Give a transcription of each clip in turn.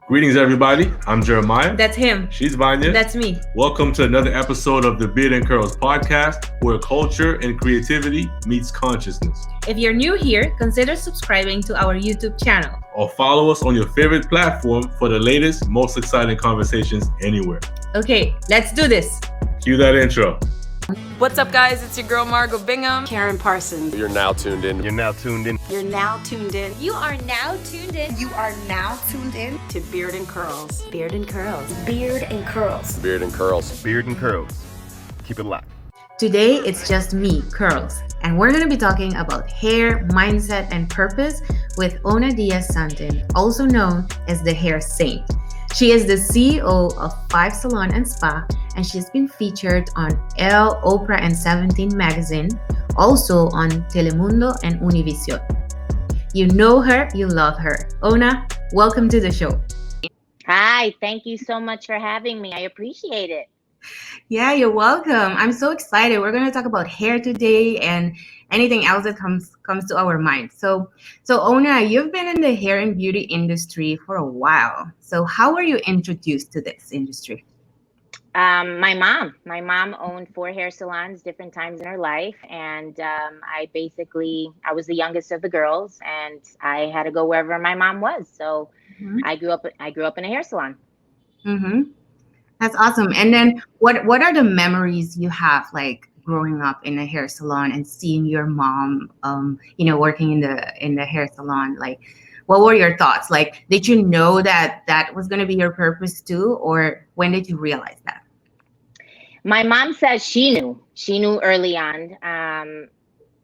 Greetings, everybody. I'm Jeremiah. That's him. She's Vania. That's me. Welcome to another episode of the Beard and Curls podcast, where culture and creativity meets consciousness. If you're new here, consider subscribing to our YouTube channel. Or follow us on your favorite platform for the latest, most exciting conversations anywhere. Okay, let's do this. Cue that intro. What's up, guys? It's your girl Margot Bingham. Karen Parsons. You're now tuned in. You're now tuned in. You are now tuned in You are now tuned in to Beard and Curls. Beard and Curls. Beard and Curls. Beard and Curls. Beard and Curls. Keep it locked. Today, it's just me, Curls, and we're going to be talking about hair, mindset, and purpose with Ona Diaz-Santin, also known as the Hair Saint. She is the CEO of 5 Salon and Spa, and she's been featured on ELLE Oprah and 17 Magazine, also on Telemundo and Univision. You know her, you love her. Ona, welcome to the show. Hi, thank you so much for having me. I appreciate it. Yeah, you're welcome. I'm so excited. We're going to talk about hair today and anything else that comes to our mind. So Ona, you've been in the hair and beauty industry for a while. So how were you introduced to this industry? My mom owned 4 hair salons, different times in her life, and I was the youngest of the girls, and I had to go wherever my mom was. So I grew up in a hair salon. Mm-hmm. That's awesome. And then what are the memories you have, like growing up in a hair salon and seeing your mom, working in the hair salon? Like, what were your thoughts? Like, did you know that was going to be your purpose too, or when did you realize that? My mom says she knew early on.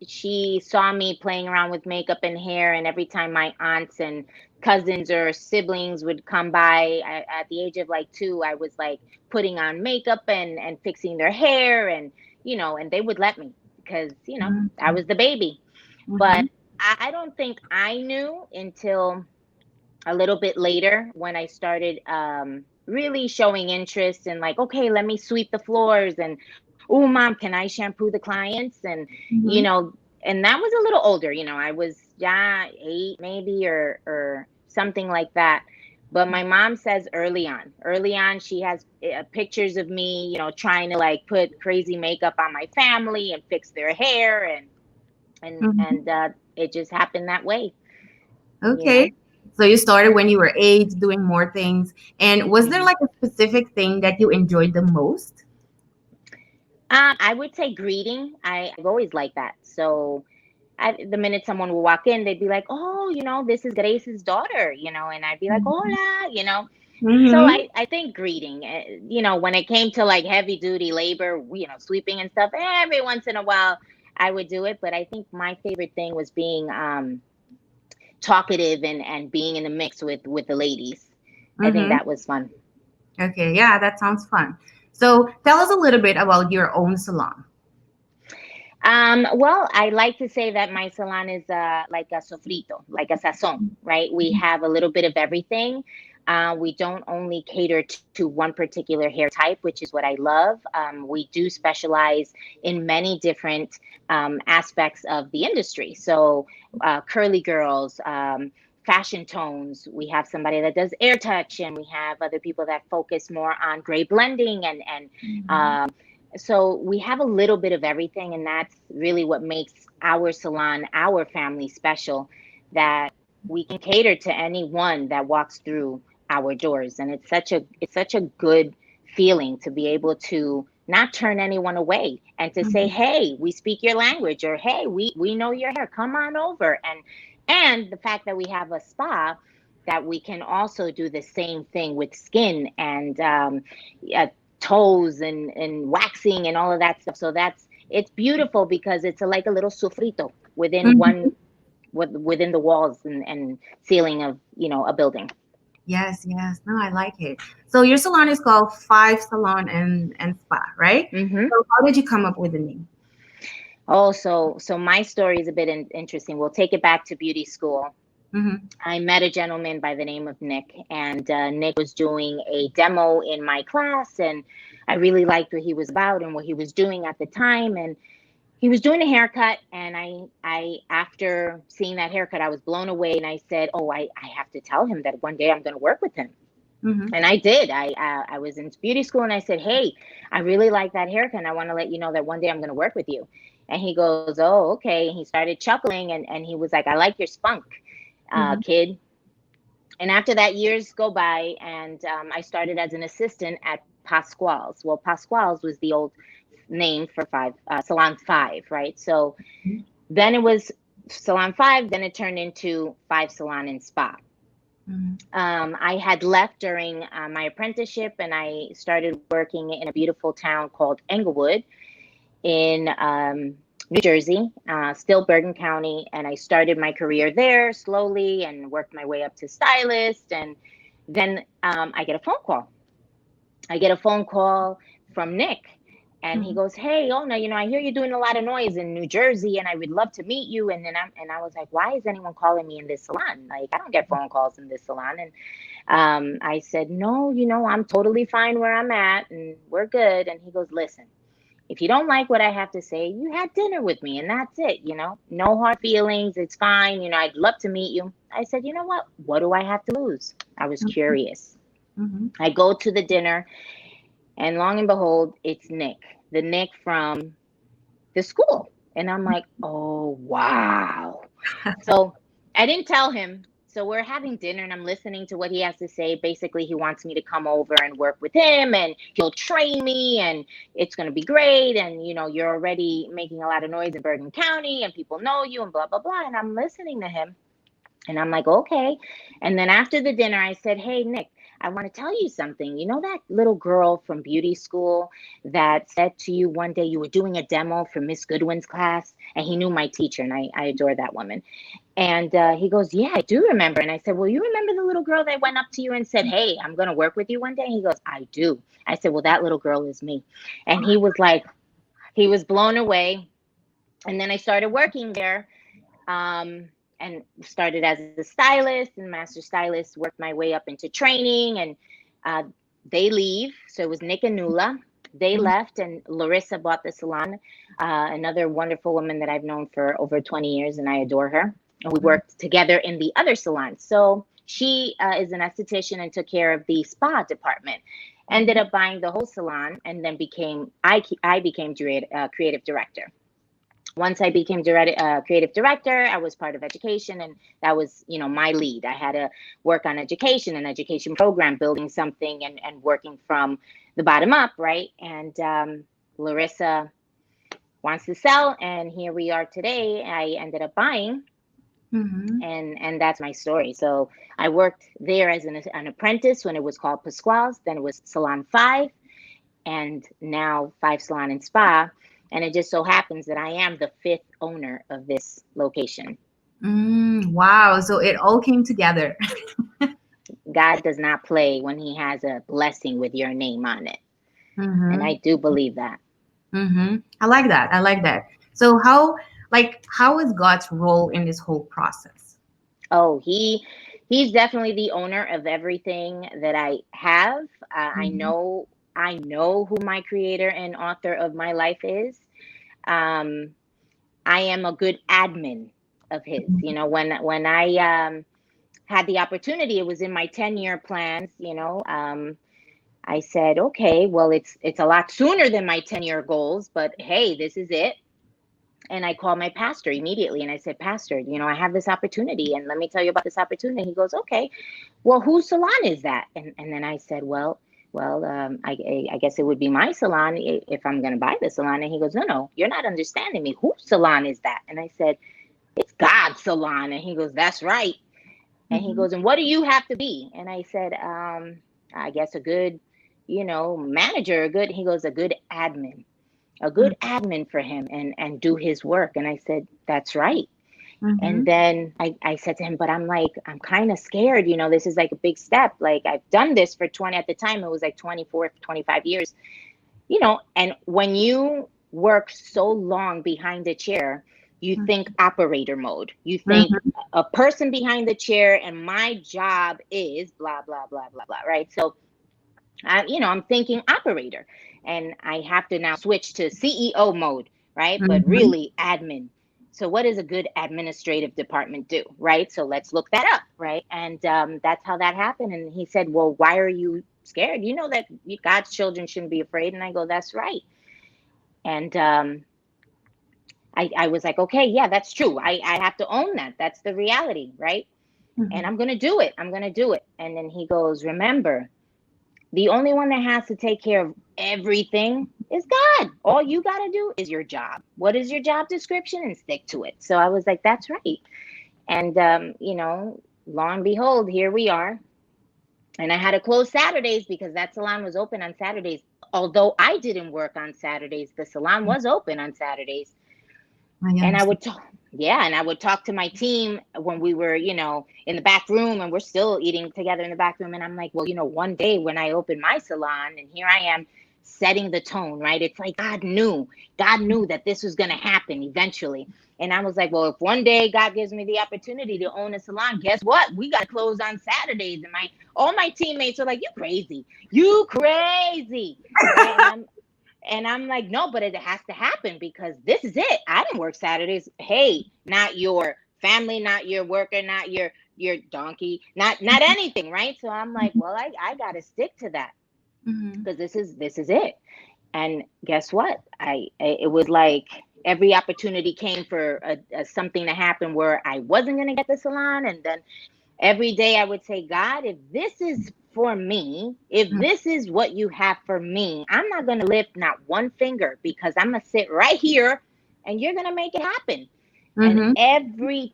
She saw me playing around with makeup and hair, and every time my aunts and cousins or siblings would come by at the age of like 2, I was like putting on makeup and fixing their hair, and and they would let me because I was the baby. Mm-hmm. But I don't think I knew until a little bit later when I started really showing interest and like, okay, let me sweep the floors, and oh, mom, can I shampoo the clients? And and that was a little older. I was 8 maybe or something like that. But my mom says early on, she has pictures of me, trying to like put crazy makeup on my family and fix their hair, and it just happened that way. Okay. So you started when you were 8, doing more things. And was there like a specific thing that you enjoyed the most? I would say greeting. I've always liked that. So the minute someone would walk in, they'd be like, oh, this is Grace's daughter, and I'd be like, hola, Mm-hmm. So I think greeting, when it came to like heavy duty labor, sweeping and stuff, every once in a while I would do it. But I think my favorite thing was being talkative and being in the mix with the ladies. I think that was fun. Okay. Yeah, that sounds fun. So tell us a little bit about your own salon. Well, I like to say that my salon is like a sofrito, like a sazon, right? We have a little bit of everything. We don't only cater to one particular hair type, which is what I love. We do specialize in many different aspects of the industry. So curly girls, fashion tones. We have somebody that does air touch, and we have other people that focus more on gray blending and so we have a little bit of everything, and that's really what makes our salon, our family special, that we can cater to anyone that walks through our doors. And it's such a good feeling to be able to not turn anyone away and to say, hey, we speak your language, or hey, we know your hair, come on over. And the fact that we have a spa that we can also do the same thing with skin and toes and waxing and all of that stuff. So it's beautiful because it's like a little sofrito within within the walls and ceiling of a building. Yes. No, I like it. So your salon is called 5 Salon and Spa, right? Mm-hmm. So how did you come up with the name? Oh, so my story is a bit interesting. We'll take it back to beauty school. Mm-hmm. I met a gentleman by the name of Nick, and Nick was doing a demo in my class, and I really liked what he was about and what he was doing at the time. And he was doing a haircut, and I after seeing that haircut, I was blown away, and I said, oh, I have to tell him that one day I'm going to work with him. And I did. I was in beauty school and I said, hey, I really like that haircut. And I want to let you know that one day I'm going to work with you. And he goes, oh, okay. And he started chuckling and he was like, I like your spunk, kid. And after that, years go by and I started as an assistant at Pasquale's. Well, Pasquale's was the old name for Salon 5, right? So then it was Salon 5, then it turned into 5 Salon and Spa. I had left during my apprenticeship and I started working in a beautiful town called Englewood in New Jersey, still Bergen County. And I started my career there slowly and worked my way up to stylist. And then I get a phone call. I get a phone call from Nick. And he goes, hey, Ona, I hear you're doing a lot of noise in New Jersey and I would love to meet you. And then I was like, why is anyone calling me in this salon? Like, I don't get phone calls in this salon. And I said, no, I'm totally fine where I'm at and we're good. And he goes, listen, if you don't like what I have to say, you had dinner with me and that's it. No hard feelings. It's fine. I'd love to meet you. I said, you know what do I have to lose? I was curious. I go to the dinner. And long and behold, it's Nick, the Nick from the school. And I'm like, oh, wow. So I didn't tell him. So we're having dinner and I'm listening to what he has to say. Basically, he wants me to come over and work with him and he'll train me and it's going to be great. And, you're already making a lot of noise in Bergen County and people know you and blah, blah, blah. And I'm listening to him and I'm like, okay. And then after the dinner, I said, hey, Nick, I want to tell you something. You know that little girl from beauty school that said to you one day you were doing a demo for Miss Goodwin's class? And he knew my teacher and I adore that woman. And he goes, yeah, I do remember. And I said, well, you remember the little girl that went up to you and said, hey, I'm going to work with you one day? And he goes, I do. I said, well, that little girl is me. And he was like, he was blown away. And then I started working there. And started as a stylist and master stylist, worked my way up into training and they leave. So it was Nick and Nula. They left and Larissa bought the salon, another wonderful woman that I've known for over 20 years and I adore her. And we worked together in the other salon. So she is an esthetician and took care of the spa department. Ended up buying the whole salon and then I became creative director. Once I became creative director, I was part of education and that was, my lead. I had to work on education and education program, building something and working from the bottom up, right? And Larissa wants to sell and here we are today. I ended up buying and that's my story. So I worked there as an apprentice when it was called Pasquale's, then it was Salon 5 and now 5 Salon and Spa. And it just so happens that I am the 5th owner of this location. Wow. So it all came together. God does not play when he has a blessing with your name on it. And I do believe that. I like that. So how is God's role in this whole process? Oh, he's definitely the owner of everything that I have. I know who my creator and author of my life is. I am a good admin of his. When I had the opportunity, it was in my 10-year plans. I said, okay, well, it's a lot sooner than my 10-year goals, but hey, this is it. And I called my pastor immediately and I said, Pastor, I have this opportunity and let me tell you about this opportunity. He goes, okay, well, whose salon is that? And then I said, well, I guess it would be my salon if I'm going to buy the salon. And he goes, no, you're not understanding me. Whose salon is that? And I said, it's God's salon. And he goes, that's right. And he goes, and what do you have to be? And I said, I guess a good, manager, he goes, a good admin for him and do his work. And I said, that's right. And then I said to him, but I'm kind of scared, this is like a big step. Like I've done this for at the time, it was like 24, 25 years, and when you work so long behind a chair, you think operator mode, you think a person behind the chair and my job is blah, blah, blah, blah, blah. Right. So, I'm thinking operator and I have to now switch to CEO mode. Right. But really admin. So what does a good administrative department do, right? So let's look that up, right? And that's how that happened. And he said, well, why are you scared? You know that God's children shouldn't be afraid. And I go, that's right. And I was like, okay, yeah, that's true. I have to own that. That's the reality, right? Mm-hmm. And I'm going to do it. I'm going to do it. And then he goes, remember, the only one that has to take care of everything is God. All you got to do is your job. What is your job description? And stick to it. So I was like, that's right. And, lo and behold, here we are. And I had to close Saturdays because that salon was open on Saturdays. Although I didn't work on Saturdays, the salon was open on Saturdays. And I would talk to my team when we were, in the back room, and we're still eating together in the back room. And I'm like, well, one day when I open my salon, and here I am setting the tone, right? It's like God knew that this was going to happen eventually. And I was like, well, if one day God gives me the opportunity to own a salon, guess what? We got to close on Saturdays. And all my teammates are like, you crazy. Right? And I'm like, no, but it has to happen because this is it. I didn't work Saturdays. Hey, not your family, not your worker, not your donkey, not anything, right? So I'm like, well, I got to stick to that because this is it. And guess what? It was like every opportunity came for something to happen where I wasn't going to get the salon. And then every day I would say, God, if this is for me, if this is what you have for me, I'm not going to lift not one finger because I'm going to sit right here and you're going to make it happen. And every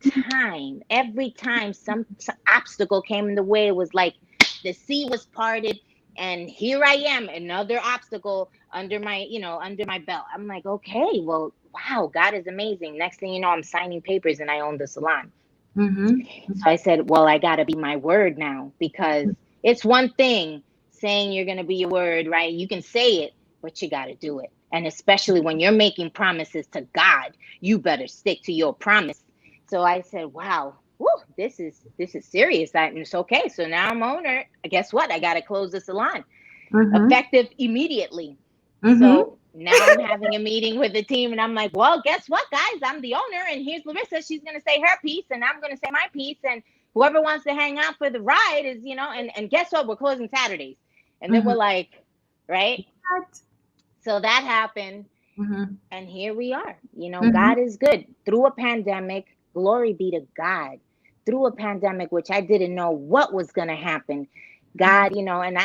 time some obstacle came in the way, it was like the sea was parted and here I am, another obstacle under my belt. I'm like, okay, well, wow, God is amazing. Next thing you know, I'm signing papers and I own the salon. So I said, well, I got to be my word now because it's one thing saying you're going to be your word, right? You can say it, but you got to do it. And especially when you're making promises to God, you better stick to your promise. So I said, wow, this is serious. And it's okay. So now I'm owner. Guess what? I got to close the salon effective immediately. So now I'm having a meeting with the team and I'm like, well, guess what, guys? I'm the owner and here's Larissa. She's going to say her piece and I'm going to say my piece. And whoever wants to hang out for the ride is, and guess what? We're closing Saturdays. And then we're like, right? So that happened. And here we are. God is good. Through a pandemic, glory be to God. Through a pandemic, which I didn't know what was going to happen. God, and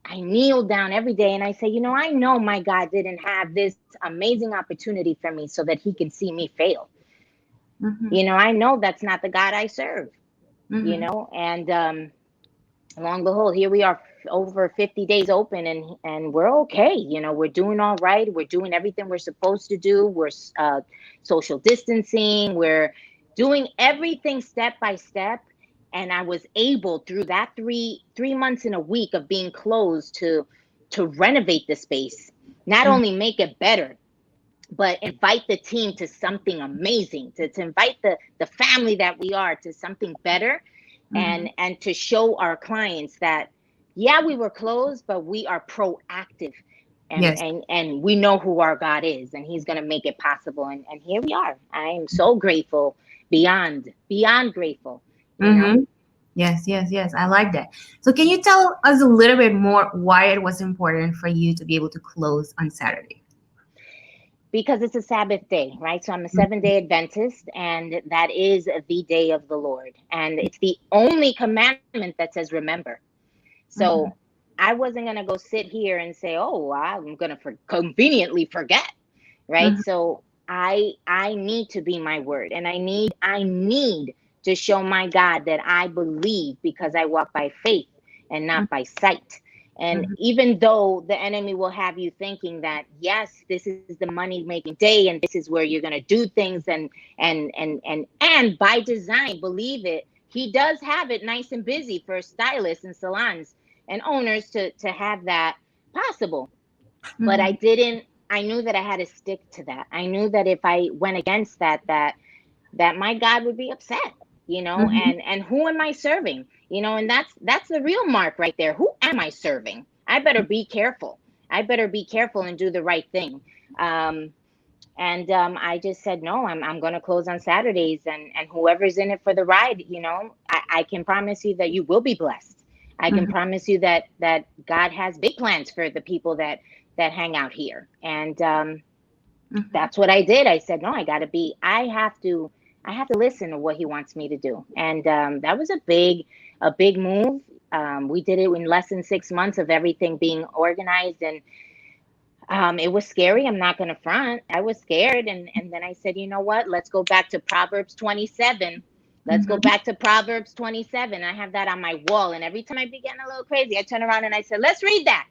I kneel down every day and I say, I know my God didn't have this amazing opportunity for me so that he can see me fail. I know that's not the God I serve, and lo and behold, here we are over 50 days open and we're okay. We're doing all right. We're doing everything we're supposed to do. We're social distancing. We're doing everything step by step. And I was able through that three months and a week of being closed to renovate the space, not only make it better, but invite the team to something amazing, to invite the family that we are to something better and to show our clients that, yeah, we were closed, but we are proactive and we know who our God is and he's going to make it possible. And here we are. I am so grateful, beyond grateful. Yes. I like that. So can you tell us a little bit more why it was important for you to be able to close on Saturday? Because it's a Sabbath day, right? So I'm a 7-day Adventist, and that is the day of the Lord. And it's the only commandment that says, remember. So I wasn't going to go sit here and say, oh, I'm going to conveniently forget, right? So I need to be my word, and I need to show my God that I believe because I walk by faith and not by sight. And even though the enemy will have you thinking that, yes, this is the money making day and this is where you're going to do things and by design, believe it, he does have it nice and busy for stylists and salons and owners to have that possible. But I knew that I had to stick to that. I knew that if I went against that my God would be upset, and who am I serving? And that's the real mark right there. Who am I serving? I better be careful. And do the right thing. And I just said, no, I'm going to close on Saturdays, and whoever's in it for the ride, I can promise you that you will be blessed. I can promise you that God has big plans for the people that hang out here. And that's what I did. I said, no, I have to listen to what he wants me to do. And that was a big move. We did it in less than 6 months of everything being organized, and it was scary. I'm not going to front. I was scared. And then I said, you know what? Let's go back to Proverbs 27. Let's go back to Proverbs 27. I have that on my wall. And every time I be getting a little crazy, I turn around and I said, let's read that.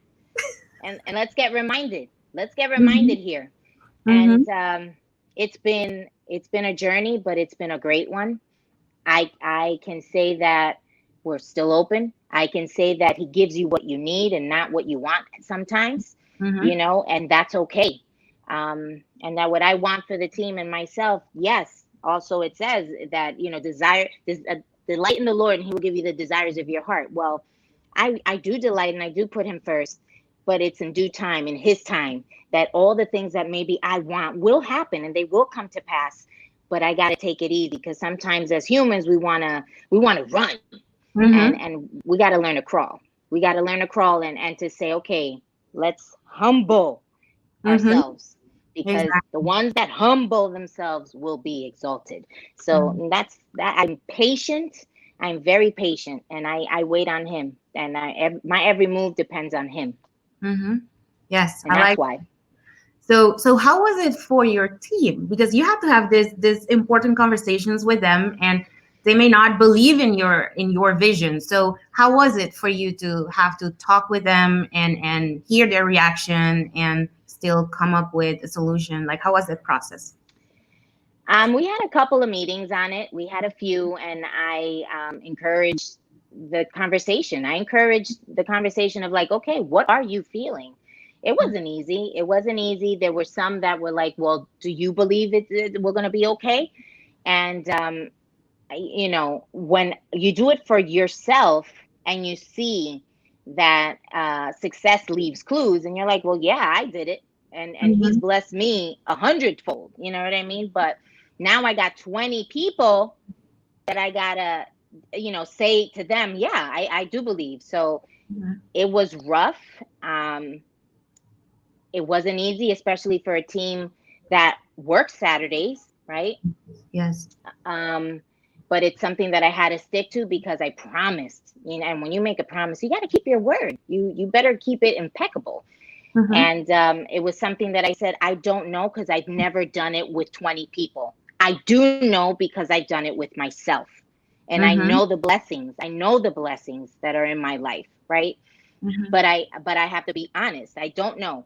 And let's get reminded. Let's get reminded here. And it's been a journey, but it's been a great one. I can say that we're still open. I can say that he gives you what you need and not what you want sometimes. And that's okay. And that what I want for the team and myself, yes. Also, it says that, delight in the Lord and he will give you the desires of your heart. Well, I do delight and I do put him first, but it's in due time, in his time, that all the things that maybe I want will happen and they will come to pass. But I got to take it easy, because sometimes as humans, we want to run and we got to learn to crawl. We got to learn to crawl and to say, okay, let's humble ourselves, because the ones that humble themselves will be exalted. So that's that. I'm patient. I'm very patient, and I wait on him, and my every move depends on him. Yes, and that's why. So how was it for your team? Because you have to have this important conversations with them, and they may not believe in your vision. So how was it for you to have to talk with them and hear their reaction and still come up with a solution? Like, how was that process? We had a couple of meetings on it. We had a few, and I encouraged the conversation. I encouraged the conversation of like, okay, what are you feeling? It wasn't easy. It wasn't easy. There were some that were like, well, do you believe we're going to be okay? And, when you do it for yourself and you see that success leaves clues, and you're like, well, yeah, I did it. And he's blessed me 100-fold. You know what I mean? But now I got 20 people that I got to, say to them, yeah, I do believe. So it was rough. It wasn't easy, especially for a team that works Saturdays, right? Yes. But it's something that I had to stick to, because I promised, and when you make a promise, you got to keep your word. You better keep it impeccable. And it was something that I said, I don't know, because I've never done it with 20 people. I do know because I've done it with myself. And I know the blessings. I know the blessings that are in my life, right? But I have to be honest. I don't know.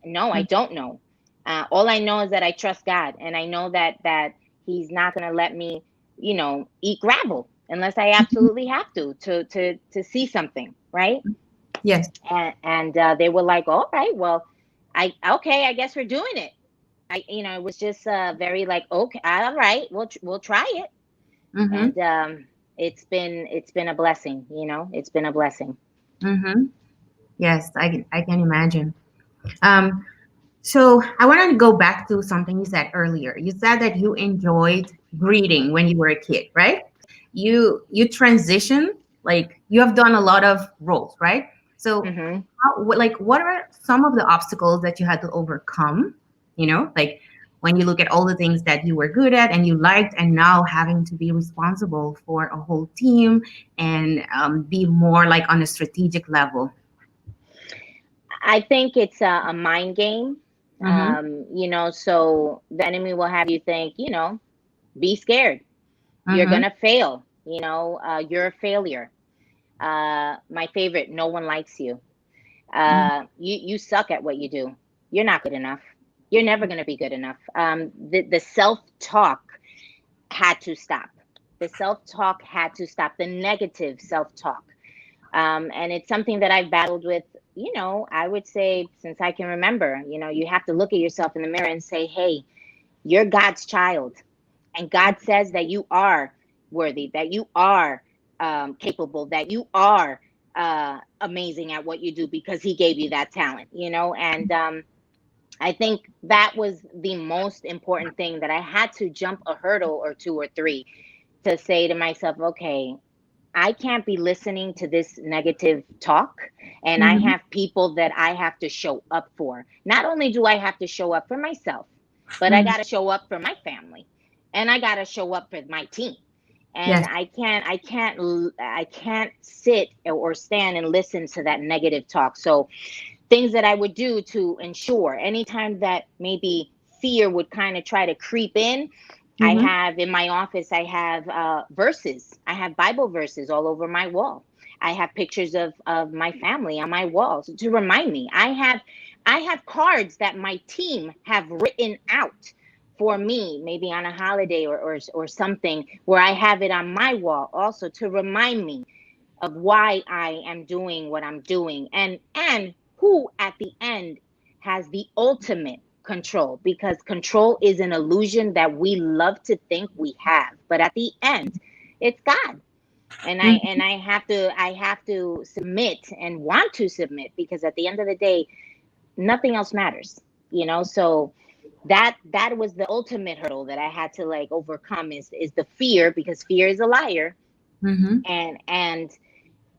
No, I don't know. All I know is that I trust God, and I know that he's not going to let me, eat gravel unless I absolutely have to see something, right? Yes. And they were like, all right, well, I guess we're doing it. It was just very like, okay, all right, we'll try it. And it's been a blessing. It's been a blessing. Yes, I can imagine. So I want to go back to something you said earlier. You said that you enjoyed greeting when you were a kid, right? You transition, like you have done a lot of roles, right? So what are some of the obstacles that you had to overcome? Like when you look at all the things that you were good at and you liked, and now having to be responsible for a whole team and be more like on a strategic level. I think it's a mind game. So the enemy will have you think, be scared. You're going to fail. You're a failure. My favorite, no one likes you. You suck at what you do. You're not good enough. You're never going to be good enough. The self-talk had to stop. The self-talk had to stop. The negative self-talk. And it's something that I've battled with, I would say since I can remember. You have to look at yourself in the mirror and say, hey, you're God's child. And God says that you are worthy, that you are capable, that you are amazing at what you do, because he gave you that talent, and I think that was the most important thing, that I had to jump a hurdle or two or three to say to myself, okay, I can't be listening to this negative talk, and I have people that I have to show up for. Not only do I have to show up for myself, but I got to show up for my family, and I got to show up for my team. And Yes. I can't sit or stand and listen to that negative talk. So things that I would do to ensure, anytime that maybe fear would kind of try to creep in, I have in my office, I have verses. I have Bible verses all over my wall. I have pictures of my family on my walls to remind me. I have cards that my team have written out for me, maybe on a holiday or something, where I have it on my wall also to remind me of why I am doing what I'm doing, and who at the end has the ultimate control, because control is an illusion that we love to think we have, but at the end it's God. And I have to submit and want to submit, because at the end of the day nothing else matters, so that was the ultimate hurdle that I had to like overcome, is the fear, because fear is a liar.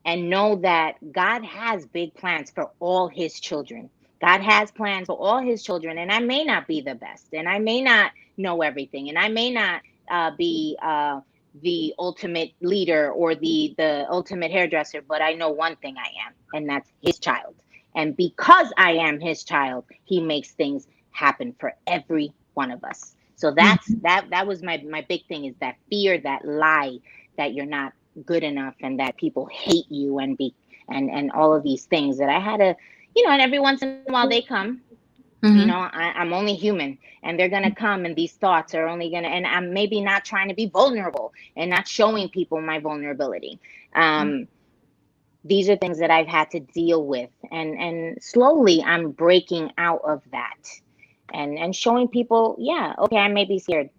And know that God has big plans for all his children. God has plans for all his children, and I may not be the best, and I may not know everything, and I may not be the ultimate leader or the ultimate hairdresser, but I know one thing I am, and that's his child. And because I am his child, he makes things happen for every one of us. So that was my big thing, is that fear, that lie that you're not good enough, and that people hate you, and all of these things that I had to, and every once in a while they come. I'm only human, and they're gonna come, and these thoughts are only gonna, and I'm maybe not trying to be vulnerable and not showing people my vulnerability. These are things that I've had to deal with, and slowly I'm breaking out of that, and showing people, yeah, okay, I may be scared,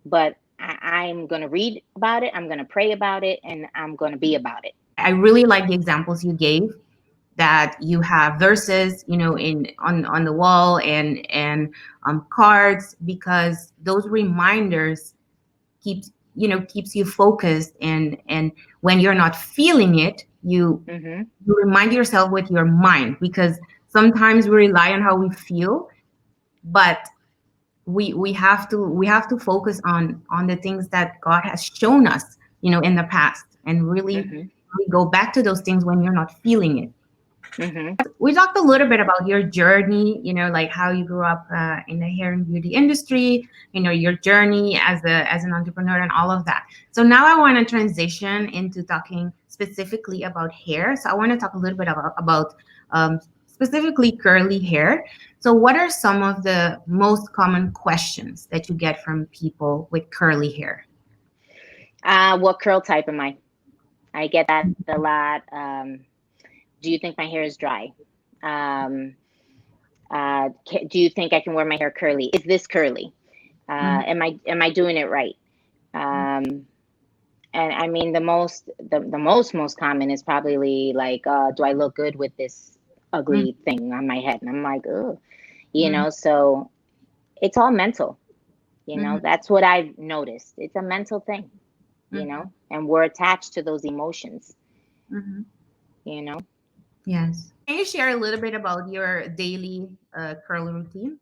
but I'm going to read about it, I'm going to pray about it, and I'm going to be about it. I really like the examples you gave, that you have verses, in on the wall, and cards, because those reminders keeps you focused, and when you're not feeling it, you remind yourself with your mind, because sometimes we rely on how we feel, but we have to focus on the things that God has shown us, in the past, and really go back to those things when you're not feeling it. We talked a little bit about your journey, like how you grew up in the hair and beauty industry, your journey as an entrepreneur and all of that. So now I want to transition into talking specifically about hair. So I want to talk a little bit about specifically curly hair. So what are some of the most common questions that you get from people with curly hair? What curl type am I? I get that a lot. Do you think my hair is dry? Do you think I can wear my hair curly? Is this curly? Am I doing it right? And I mean, the most common is probably like, do I look good with this ugly thing on my head? And I'm like, ugh, so it's all mental, that's what I've noticed. It's a mental thing, and we're attached to those emotions, Yes. Can you share a little bit about your daily curl routine?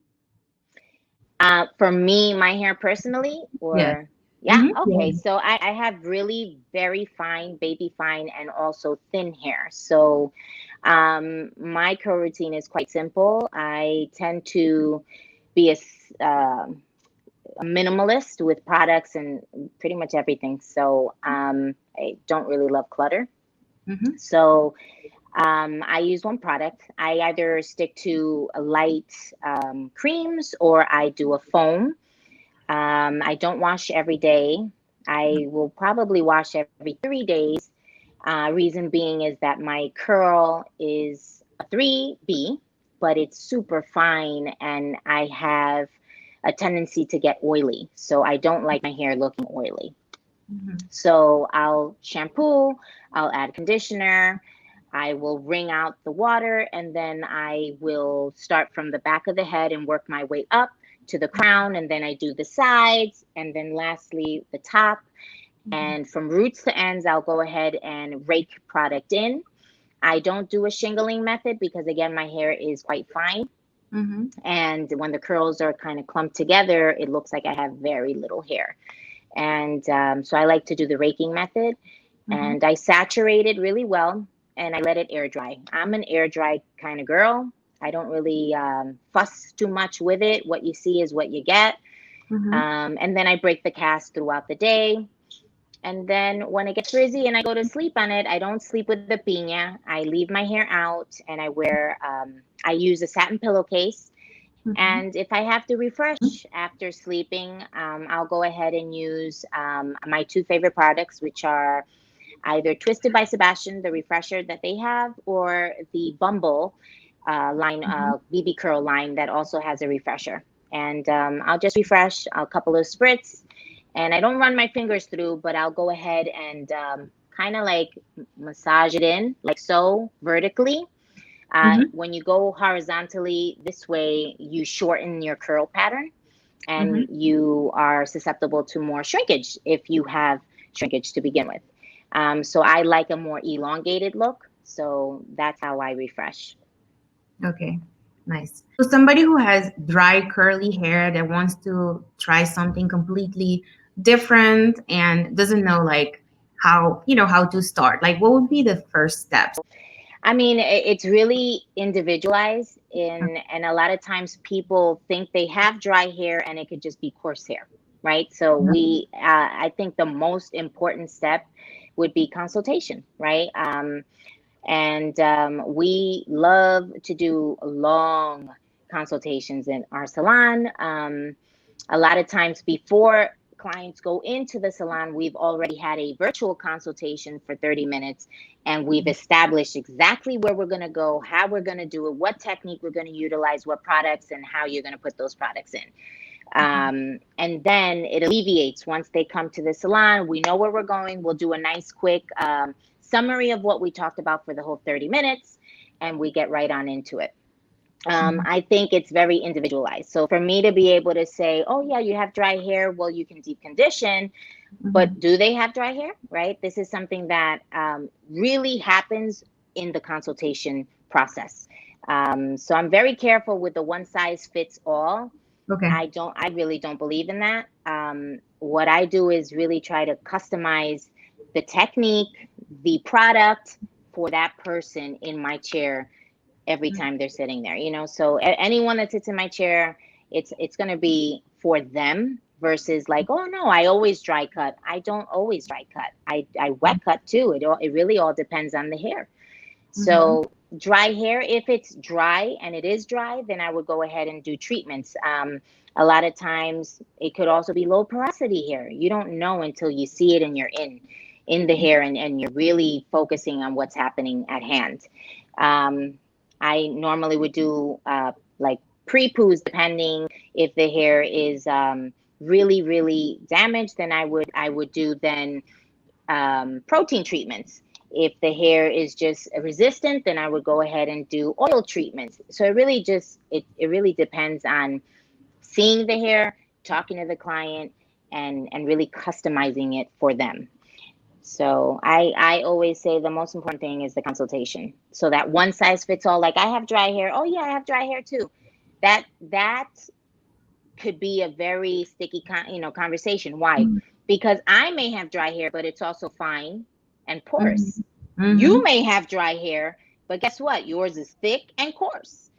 For me, my hair personally, or okay. So I have really very fine, baby fine, and also thin hair. So my curl routine is quite simple. I tend to be a minimalist with products and pretty much everything. So I don't really love clutter. So I use one product. I either stick to a light creams, or I do a foam. I don't wash every day. I will probably wash every 3 days. Reason being is that my curl is a 3B, but it's super fine, and I have a tendency to get oily. So I don't like my hair looking oily. So I'll shampoo, I'll add conditioner, I will wring out the water, and then I will start from the back of the head and work my way up to the crown, and then I do the sides, and then lastly the top. And from roots to ends, I'll go ahead and rake product in. I don't do a shingling method because, again, my hair is quite fine. Mm-hmm. And when the curls are kind of clumped together, it looks like I have very little hair. And so I like to do the raking method. And I saturate it really well, and I let it air dry. I'm an air dry kind of girl. I don't really fuss too much with it. What you see is what you get. And then I break the cast throughout the day. And then when it gets frizzy and I go to sleep on it, I don't sleep with the piña. I leave my hair out, and I use a satin pillowcase. And if I have to refresh after sleeping, I'll go ahead and use my two favorite products, which are either Twisted by Sebastian, the refresher that they have, or the Bumble line, BB Curl line that also has a refresher. And I'll just refresh a couple of spritz. And I don't run my fingers through, but I'll go ahead and kind of like massage it in, like so, vertically. When you go horizontally this way, you shorten your curl pattern, and you are susceptible to more shrinkage if you have shrinkage to begin with. So I like a more elongated look. So that's how I refresh. Okay, nice. So somebody who has dry, curly hair that wants to try something completely different and doesn't know like how to start, like what would be the first steps? I mean, it's really individualized, and a lot of times people think they have dry hair and it could just be coarse hair, right? So I think the most important step would be consultation, right? And we love to do long consultations in our salon. A lot of times before clients go into the salon, we've already had a virtual consultation for 30 minutes, and we've established exactly where we're going to go, how we're going to do it, what technique we're going to utilize, what products, and how you're going to put those products in. And then it alleviates once they come to the salon. We know where we're going. We'll do a nice quick summary of what we talked about for the whole 30 minutes, and we get right on into it. I think it's very individualized. So for me to be able to say, oh yeah, you have dry hair, well, you can deep condition, but do they have dry hair, right? This is something that really happens in the consultation process. So I'm very careful with the one size fits all. Okay. I really don't believe in that. What I do is really try to customize the technique, the product for that person in my chair every time they're sitting there, so anyone that sits in my chair, it's going to be for them versus like, oh no, I always dry cut. I don't always dry cut. I wet cut too. It really all depends on the hair. So dry hair, if it's dry and it is dry, then I would go ahead and do treatments. A lot of times it could also be low porosity hair. You don't know until you see it and you're in the hair and you're really focusing on what's happening at hand. I normally would do like pre-poos, depending if the hair is really, really damaged, then I would do then protein treatments. If the hair is just resistant, then I would go ahead and do oil treatments. So it really it really depends on seeing the hair, talking to the client, and really customizing it for them. So I always say the most important thing is the consultation. So that one size fits all, like I have dry hair. Oh yeah, I have dry hair too. That could be a very sticky conversation. Why? Because I may have dry hair, but it's also fine and porous. You may have dry hair, but guess what? Yours is thick and coarse.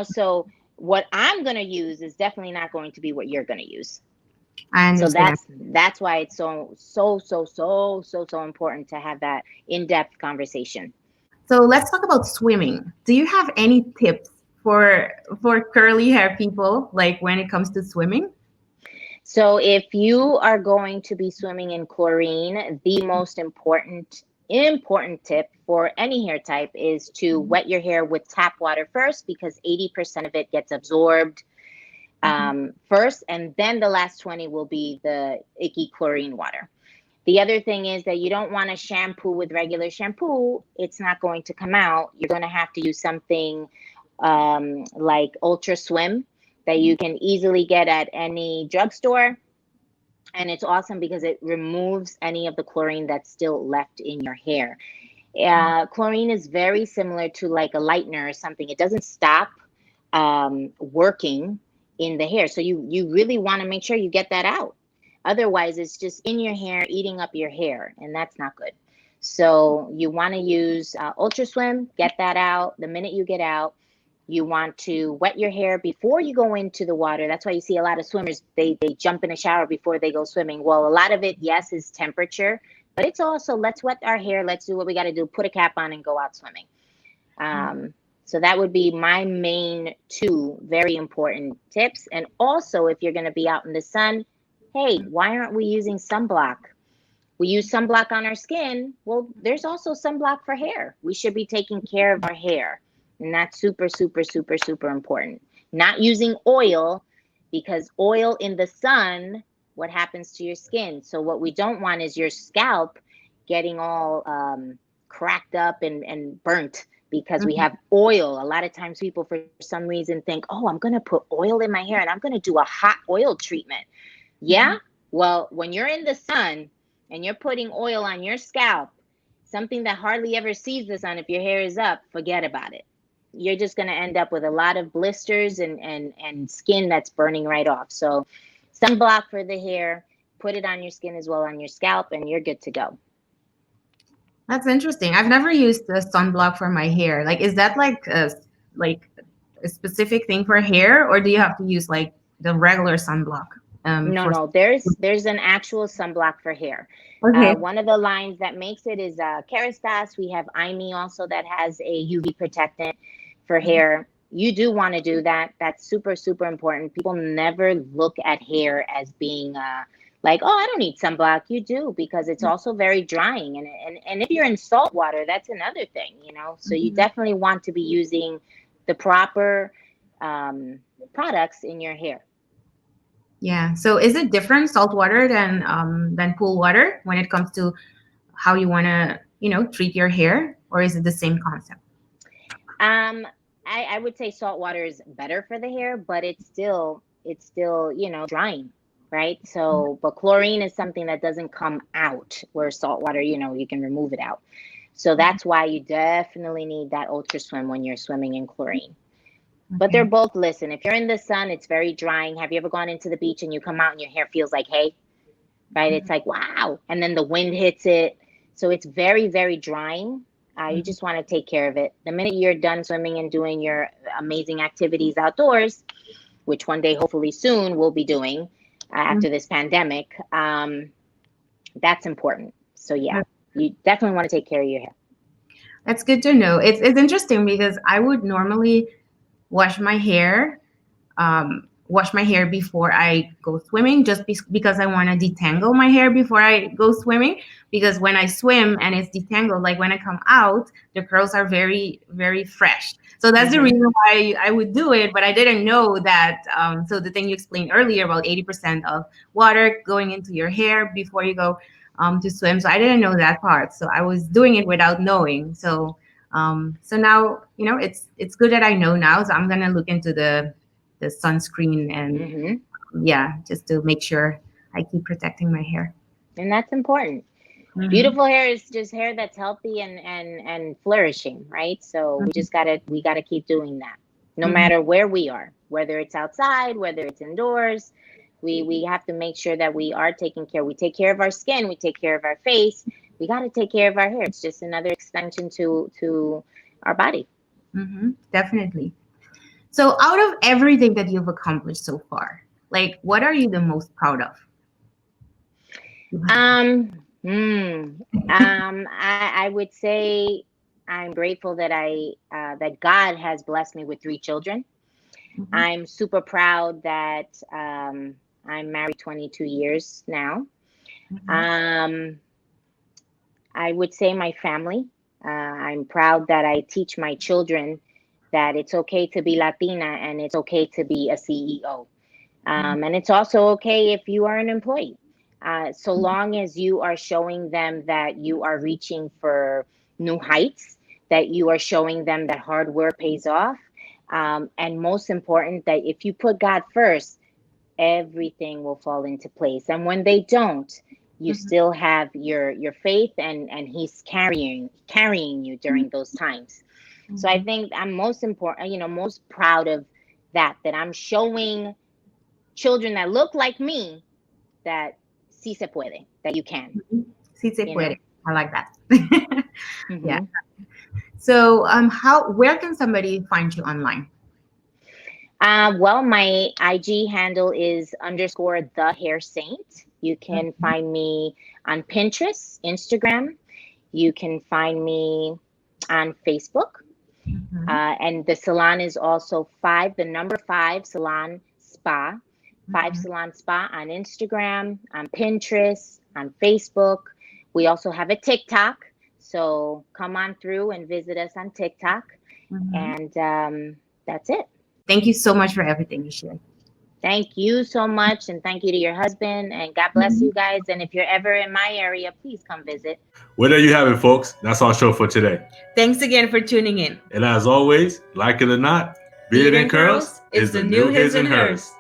So what I'm going to use is definitely not going to be what you're going to use. So that's why it's so important to have that in-depth conversation. So let's talk about swimming. Do you have any tips for curly hair people, like when it comes to swimming? So if you are going to be swimming in chlorine, the most important tip for any hair type is to wet your hair with tap water first, because 80% of it gets absorbed first, and then the last 20 will be the icky chlorine water. The other thing is that you don't want to shampoo with regular shampoo. It's not going to come out. You're going to have to use something like Ultra Swim that you can easily get at any drugstore. And it's awesome because it removes any of the chlorine that's still left in your hair. Chlorine is very similar to like a lightener or something. It doesn't stop working in the hair. So you really want to make sure you get that out. Otherwise, it's just in your hair, eating up your hair, and that's not good. So you want to use Ultra Swim, get that out. The minute you get out, you want to wet your hair before you go into the water. That's why you see a lot of swimmers, they jump in a shower before they go swimming. Well, a lot of it, yes, is temperature, but it's also let's wet our hair. Let's do what we got to do. Put a cap on and go out swimming. So that would be my main two very important tips. And also, if you're going to be out in the sun, hey, why aren't we using sunblock? We use sunblock on our skin. Well, there's also sunblock for hair. We should be taking care of our hair. And that's super, super, super, super important. Not using oil, because oil in the sun, what happens to your skin? So what we don't want is your scalp getting all cracked up and burnt because we have oil. A lot of times people, for some reason, think, oh, I'm going to put oil in my hair and I'm going to do a hot oil treatment. Yeah. Well, when you're in the sun and you're putting oil on your scalp, something that hardly ever sees the sun, if your hair is up, forget about it. You're just going to end up with a lot of blisters and skin that's burning right off. So sunblock for the hair, put it on your skin as well, on your scalp, and you're good to go. That's interesting. I've never used a sunblock for my hair. Like, is that like a specific thing for hair, or do you have to use like the regular sunblock? No, there's an actual sunblock for hair. Okay. One of the lines that makes it is Kerastase. We have IME also that has a UV protectant for hair. You do want to do that. That's super, super important. People never look at hair as being like, oh, I don't need sunblock. You do, because it's also very drying. And if you're in salt water, that's another thing, you know. So you definitely want to be using the proper products in your hair. Yeah. So is it different salt water than pool water when it comes to how you want to, treat your hair, or is it the same concept? I would say salt water is better for the hair, but it's still, drying, right? So, but chlorine is something that doesn't come out, where salt water, you can remove it out. So that's why you definitely need that Ultra Swim when you're swimming in chlorine. But they're both, listen, if you're in the sun, it's very drying. Have you ever gone into the beach and you come out and your hair feels like hay, right? It's like, wow. And then the wind hits it. So it's very, very drying. You just want to take care of it. The minute you're done swimming and doing your amazing activities outdoors, which one day, hopefully soon, we'll be doing after this pandemic, that's important. So yeah, you definitely want to take care of your hair. That's good to know. It's interesting because I would normally wash my hair before I go swimming, just because I want to detangle my hair before I go swimming. Because when I swim and it's detangled, like when I come out, the curls are very, very fresh. So that's the reason why I would do it. But I didn't know that. So the thing you explained earlier about 80% of water going into your hair before you go to swim. So I didn't know that part. So I was doing it without knowing. So now, it's good that I know now. So I'm going to look into the sunscreen and just to make sure I keep protecting my hair. And that's important. Beautiful hair is just hair that's healthy and flourishing, right? So we gotta keep doing that, no matter where we are, whether it's outside, whether it's indoors. We have to make sure that we are taking care. We take care of our skin, we take care of our face. We got to take care of our hair. It's just another extension to our body. Definitely. So out of everything that you've accomplished so far, like, what are you the most proud of? I would say I'm grateful that that God has blessed me with 3 children. I'm super proud that I'm married 22 years now. I would say my family. I'm proud that I teach my children that it's okay to be Latina and it's okay to be a CEO. And it's also okay if you are an employee. So long as you are showing them that you are reaching for new heights, that you are showing them that hard work pays off, and most important, that if you put God first, everything will fall into place. And when they don't, you still have your faith, and He's carrying you during those times. So I think I'm most proud of that I'm showing children that look like me that sí se puede, that you can. Sí se puede. I like that. Mm-hmm. Yeah. So where can somebody find you online? Well, my IG handle is _the hair saint. You can find me on Pinterest, Instagram. You can find me on Facebook. And the salon is also 5 Salon Spa. 5 Salon Spa on Instagram, on Pinterest, on Facebook. We also have a TikTok. So come on through and visit us on TikTok. And that's it. Thank you so much for everything you shared. Thank you so much. And thank you to your husband. And God bless you guys. And if you're ever in my area, please come visit. Well, there you have it, folks. That's our show for today. Thanks again for tuning in. And as always, like it or not, Beard and Curls is the new his and hers.